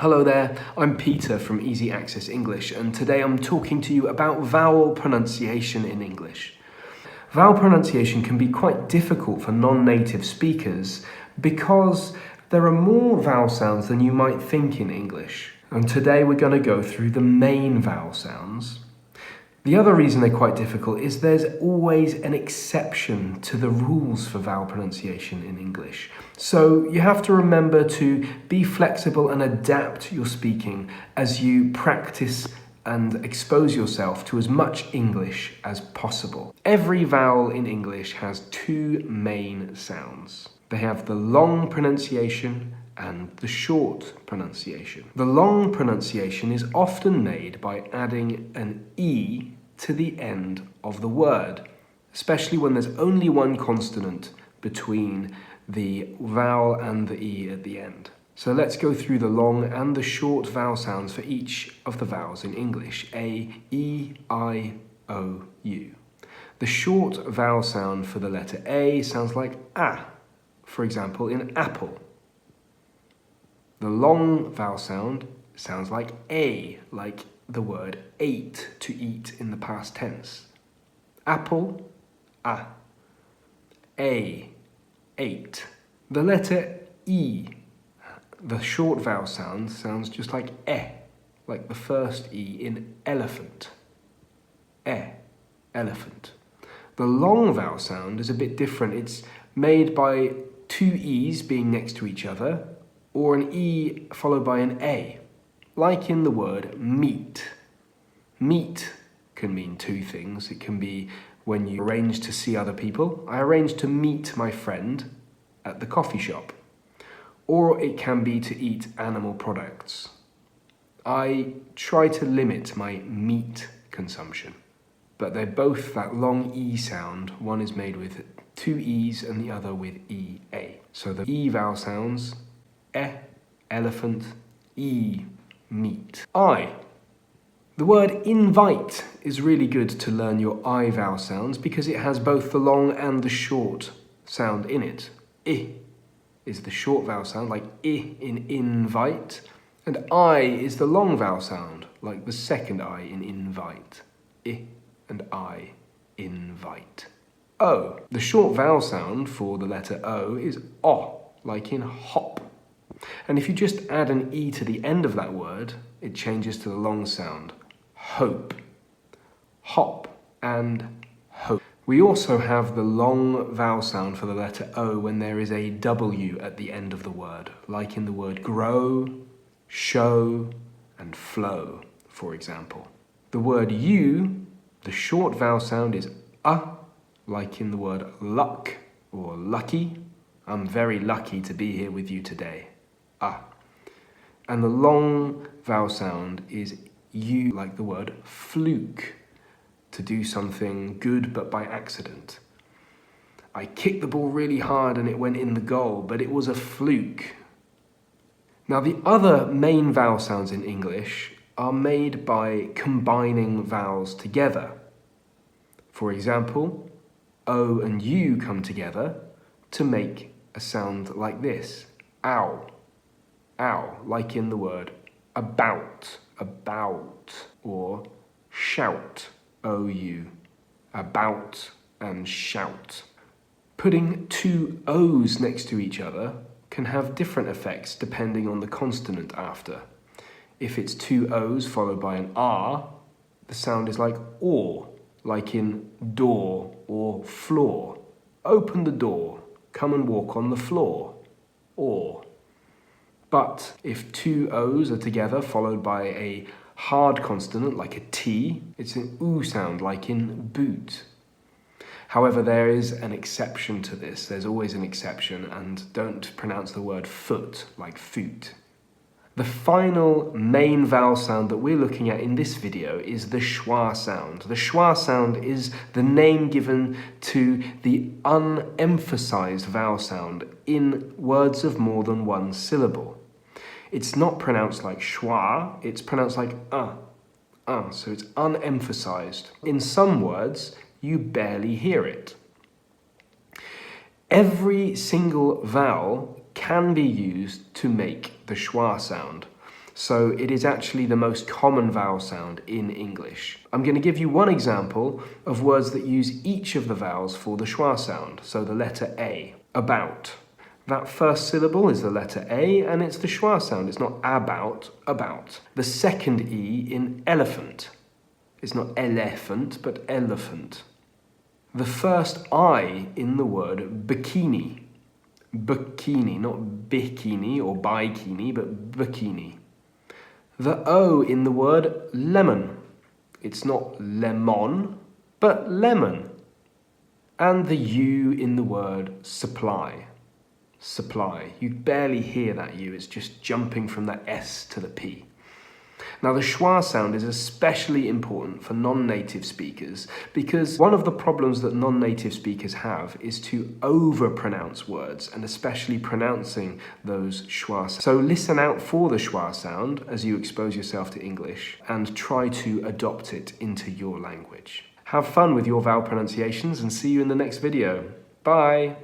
Hello there, I'm Peter from Easy Access English, and today I'm talking to you about vowel pronunciation in English. Vowel pronunciation can be quite difficult for non-native speakers because there are more vowel sounds than you might think in English. And today we're going to go through the main vowel sounds. The other reason they're quite difficult is there's always an exception to the rules for vowel pronunciation in English. So you have to remember to be flexible and adapt your speaking as you practice and expose yourself to as much English as possible. Every vowel in English has two main sounds. They have the long pronunciation and the short pronunciation. The long pronunciation is often made by adding an E to the end of the word, especially when there's only one consonant between the vowel and the E at the end. So let's go through the long and the short vowel sounds for each of the vowels in English. A, E, I, O, U. The short vowel sound for the letter A sounds like A, for example, in apple. The long vowel sound sounds like A, like the word ate, to eat in the past tense. Apple, A. A, ate. The letter E, the short vowel sound, sounds just like like the first E in elephant. Elephant. The long vowel sound is a bit different. It's made by two E's being next to each other, or an E followed by an A, like in the word meet. Meet can mean two things. It can be when you arrange to see other people. I arranged to meet my friend at the coffee shop. Or it can be to eat animal products. I try to limit my meat consumption, but they're both that long E sound. One is made with two E's and the other with E-A. So the E vowel sounds, elephant, E, meat. I. The word invite is really good to learn your I vowel sounds because it has both the long and the short sound in it. I is the short vowel sound, like I in invite, and I is the long vowel sound, like the second I in invite. I and I, invite. O. The short vowel sound for the letter O is O, like in hop. And if you just add an E to the end of that word, it changes to the long sound, hope. Hop and hope. We also have the long vowel sound for the letter O when there is a W at the end of the word, like in the word grow, show, and flow, for example. The word U, the short vowel sound is like in the word luck or lucky. I'm very lucky to be here with you today. And the long vowel sound is U, like the word fluke, to do something good but by accident. I kicked the ball really hard and it went in the goal, but it was a fluke. Now the other main vowel sounds in English are made by combining vowels together. For example, O and U come together to make a sound like this, ow. Ow, like in the word about, or shout, O-U, about and shout. Putting two O's next to each other can have different effects depending on the consonant after. If it's two O's followed by an R, the sound is like or, like in door or floor. Open the door, come and walk on the floor, or. But if two O's are together followed by a hard consonant like a T, it's an oo sound like in boot. However, there is an exception to this. There's always an exception, and don't pronounce the word foot like foot. The final main vowel sound that we're looking at in this video is the schwa sound. The schwa sound is the name given to the unemphasized vowel sound in words of more than one syllable. It's not pronounced like schwa, it's pronounced like so it's unemphasized. In some words, you barely hear it. Every single vowel can be used to make the schwa sound. So it is actually the most common vowel sound in English. I'm going to give you one example of words that use each of the vowels for the schwa sound. So the letter A, about. That first syllable is the letter A and it's the schwa sound. It's not about, about. The second E in elephant. It's not elephant, but elephant. The first I in the word bikini. Bikini, not bikini or bikini, but bikini. The O in the word lemon. It's not lemon, but lemon. And the U in the word supply. Supply. You barely hear that U, it's just jumping from the S to the P. Now the schwa sound is especially important for non-native speakers because one of the problems that non-native speakers have is to over-pronounce words and especially pronouncing those schwa sounds. So listen out for the schwa sound as you expose yourself to English and try to adopt it into your language. Have fun with your vowel pronunciations and see you in the next video. Bye!